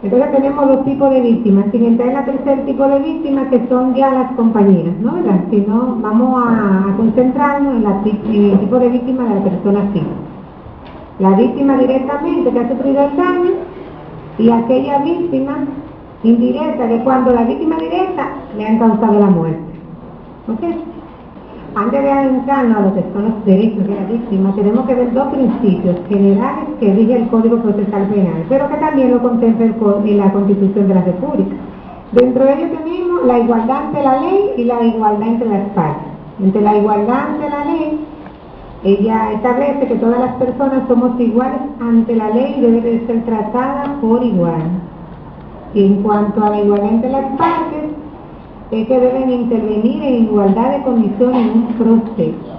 Entonces tenemos dos tipos de víctimas, sin entrar en el tercer tipo de víctimas, que son ya las compañeras, ¿no? ¿Verdad? Si no, vamos a concentrarnos en el tipo de víctima de la persona física. La víctima directamente que ha sufrido el daño y aquella víctima indirecta, que cuando la víctima directa le han causado la muerte. ¿Ok? Antes de adentrarnos a lo que son los derechos de la víctima, tenemos que ver dos principios generales que rige el Código Procesal Penal, pero que también lo contempla en la Constitución de la República. Dentro de ello tenemos la igualdad ante la ley y la igualdad entre las partes. Entre la igualdad ante la ley, ella establece que todas las personas somos iguales ante la ley y deben de ser tratadas por igual. Y en cuanto a la igualdad entre las partes, es que deben intervenir en igualdad de condiciones en un proceso.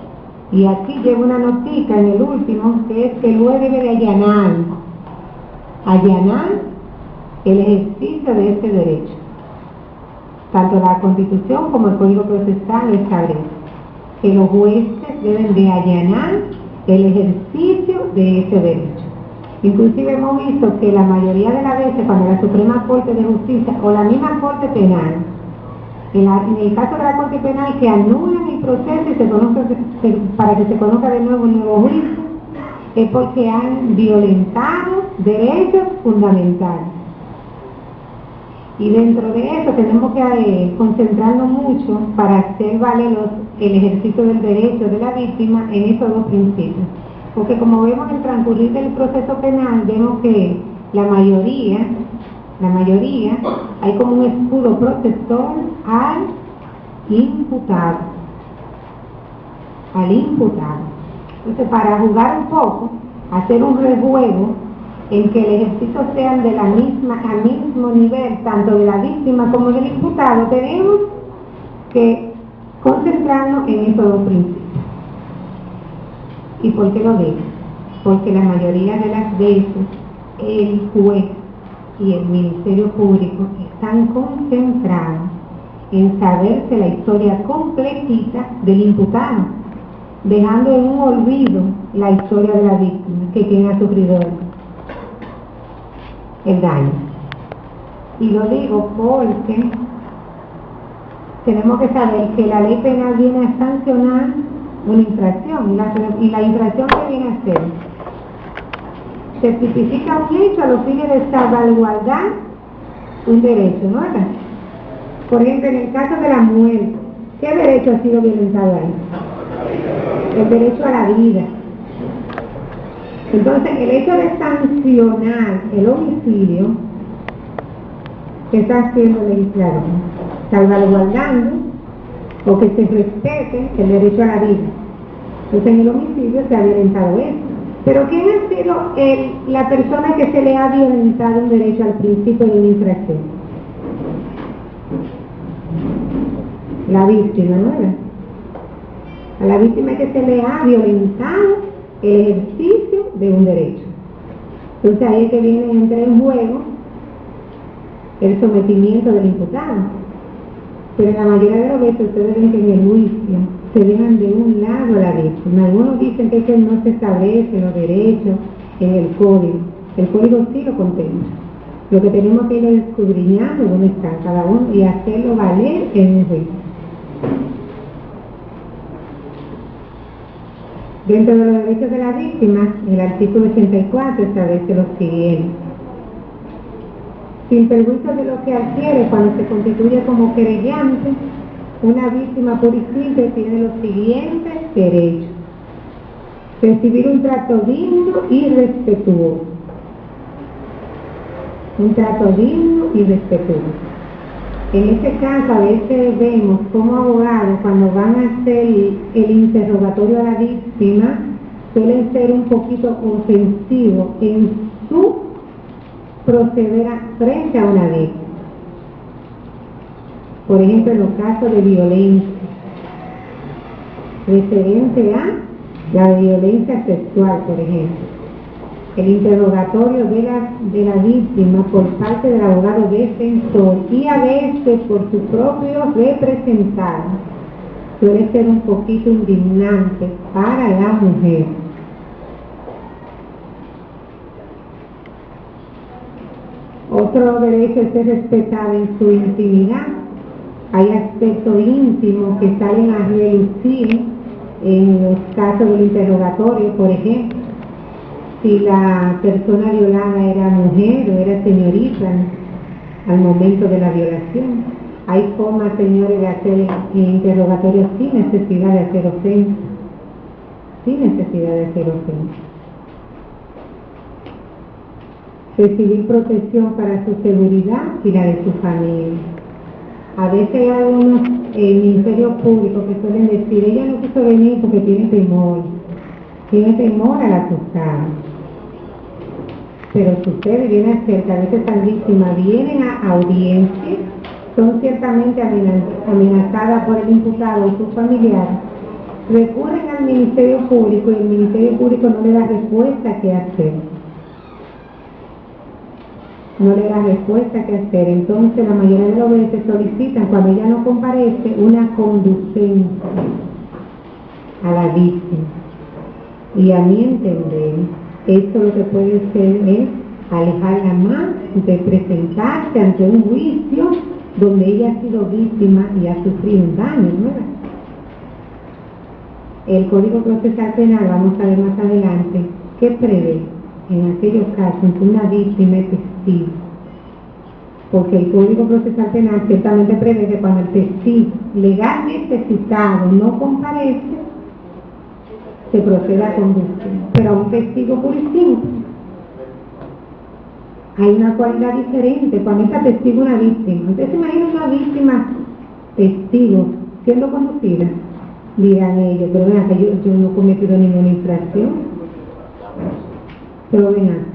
Y aquí llevo una notica en el último, que es que el juez debe de allanar el ejercicio de este derecho. Tanto la Constitución como el Código Procesal establece que los jueces deben de allanar el ejercicio de ese derecho. Inclusive hemos visto que la mayoría de las veces cuando la Suprema Corte de Justicia o la misma Corte Penal, en el caso de la Corte Penal, que anulan el proceso y para que se conozca de nuevo un nuevo juicio, es porque han violentado derechos fundamentales. Y dentro de eso tenemos que concentrarnos mucho para hacer valer el ejercicio del derecho de la víctima en esos dos principios. Porque como vemos en el transcurrir del proceso penal, vemos que la mayoría, hay como un escudo protector al imputado. Entonces, para jugar un poco, hacer un rejuego en que el ejercicio sea al mismo nivel, tanto de la víctima como del imputado, tenemos que concentrarnos en esos dos principios. ¿Y por qué lo digo? Porque la mayoría de las veces el juez y el Ministerio Público están concentrados en saberse la historia completita del imputado, dejando en un olvido la historia de la víctima, que quien ha sufrido el daño. Y lo digo porque tenemos que saber que la ley penal viene a sancionar una infracción, y la infracción que viene a hacer, se tipifica un hecho a los fines de salvaguardar un derecho, ¿no? Por ejemplo, en el caso de la muerte, ¿qué derecho ha sido violentado ahí? El derecho a la vida. Entonces, el hecho de sancionar el homicidio, ¿qué está haciendo el legislador? Salvaguardando o que se respete el derecho a la vida. Entonces, en el homicidio se ha violentado eso. Pero ¿quién ha sido la persona que se le ha violentado un derecho al principio de una infracción? La víctima, ¿no? A la víctima que se le ha violentado el ejercicio de un derecho. Entonces ahí es que viene a entrar en juego el sometimiento del imputado. Pero en la mayoría de las veces ustedes ven que en el juicio se dejan de un lado a la víctima. Algunos dicen que no se establecen los derechos en el código. El código sí lo contempla. Lo que tenemos que ir escudriñando dónde está cada uno y hacerlo valer en un juicio. Dentro de los derechos de la víctima, el artículo 84 establece lo siguiente: sin perjuicio de lo que adquiere cuando se constituye como querellante, una víctima por y simple tiene los siguientes derechos: recibir un trato digno y respetuoso. Un trato digno y respetuoso. En este caso, a veces vemos como abogados, cuando van a hacer el interrogatorio a la víctima, suelen ser un poquito ofensivos en su proceder frente a una víctima. Por ejemplo, en los casos de violencia, referente a la violencia sexual, por ejemplo. el interrogatorio de la víctima por parte del abogado defensor y a veces por su propio representado suele ser un poquito indignante para la mujer. Otro derecho es ser respetada en su intimidad. Hay aspectos íntimos que salen a relucir en los casos del interrogatorio, por ejemplo. Si la persona violada era mujer o era señorita al momento de la violación. Hay formas, señores, de hacer interrogatorios sin necesidad de hacer ofensa. Sin necesidad de hacer ofensa. Recibir protección para su seguridad y la de su familia. A veces hay algunos ministerios públicos que suelen decir, ella no quiso venir porque tiene temor al acusado. Pero sucede, viene a ser que a veces las víctimas vienen a audiencia, son ciertamente amenazadas por el imputado y sus familiares, recurren al Ministerio Público y el Ministerio Público no le da respuesta qué hacer. No le da respuesta qué hacer. Entonces la mayoría de las veces solicitan, cuando ella no comparece, una conducencia a la víctima. Y a mi entender, esto lo que puede ser es alejarla más de presentarse ante un juicio donde ella ha sido víctima y ha sufrido un daño, ¿no? El Código Procesal Penal, vamos a ver más adelante, ¿qué prevé en aquellos casos en que una víctima es testigo? Porque el Código Procesal Penal ciertamente prevé que cuando el testigo legalmente citado no comparece, se procede a conducir, pero a un testigo puro y simple. Hay una cualidad diferente cuando está testigo una víctima. Entonces se imagina una víctima testigo siendo conducida, dirán ellos, pero ven acá, yo no he cometido ninguna infracción, pero ven acá.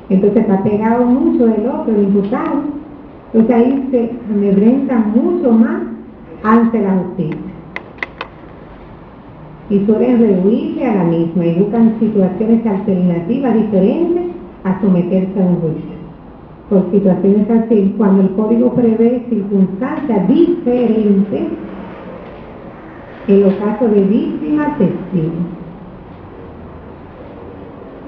Entonces está pegado mucho el otro, el imputado, entonces ahí se amedrenta mucho más ante la justicia. Y suelen rehuirle a la misma y buscan situaciones alternativas diferentes a someterse a un juicio. Por situaciones así, cuando el código prevé circunstancias diferentes en los casos de víctima testigo.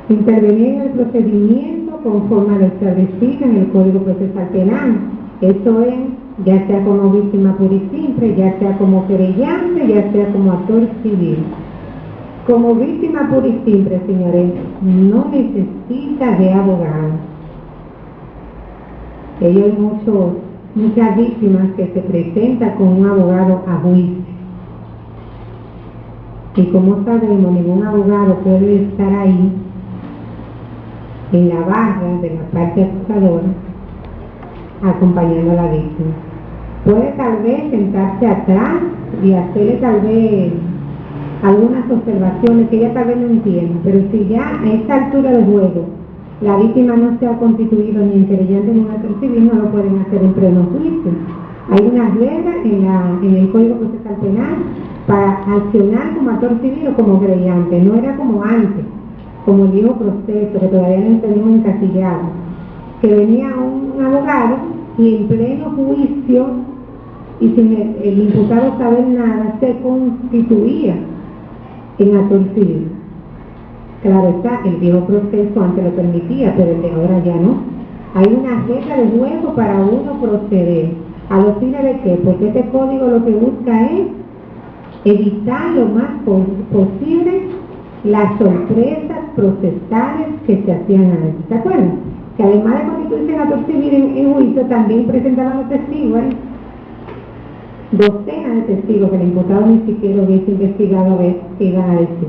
Intervenir en el procedimiento conforme a lo establecido en el Código Procesal Penal. Eso es, ya sea como víctima pura y simple, ya sea como querellante, ya sea como actor civil. Como víctima pura y simple, señores, no necesita de abogado. Hay muchas víctimas que se presentan con un abogado a juicio. Y como sabemos, ningún abogado puede estar ahí en la barra de la parte acusadora acompañando a la víctima. Puede tal vez sentarse atrás y hacerle tal vez algunas observaciones que ella tal vez no entienda, pero si ya a esta altura del juego la víctima no se ha constituido ni en querellante ni en actor civil, no lo pueden hacer en pleno juicio. Hay unas reglas en el Código Procesal Penal para accionar como actor civil o como querellante. No era como antes, como el viejo proceso, que todavía no tenemos encasillado, que venía un abogado y en pleno juicio y sin el imputado saber nada se constituía en actor civil. Claro está, el viejo proceso antes lo permitía, pero el de ahora ya no. Hay una regla de juego para uno proceder. ¿A los fines de qué? Porque este código lo que busca es evitar lo más posible las sorpresas procesales que se hacían antes. ¿Se acuerdan? Que además de constituirse en actor civil en juicio, también presentaban los testigos, docenas de testigos que el imputado ni siquiera hubiese investigado a ver qué iban a decir.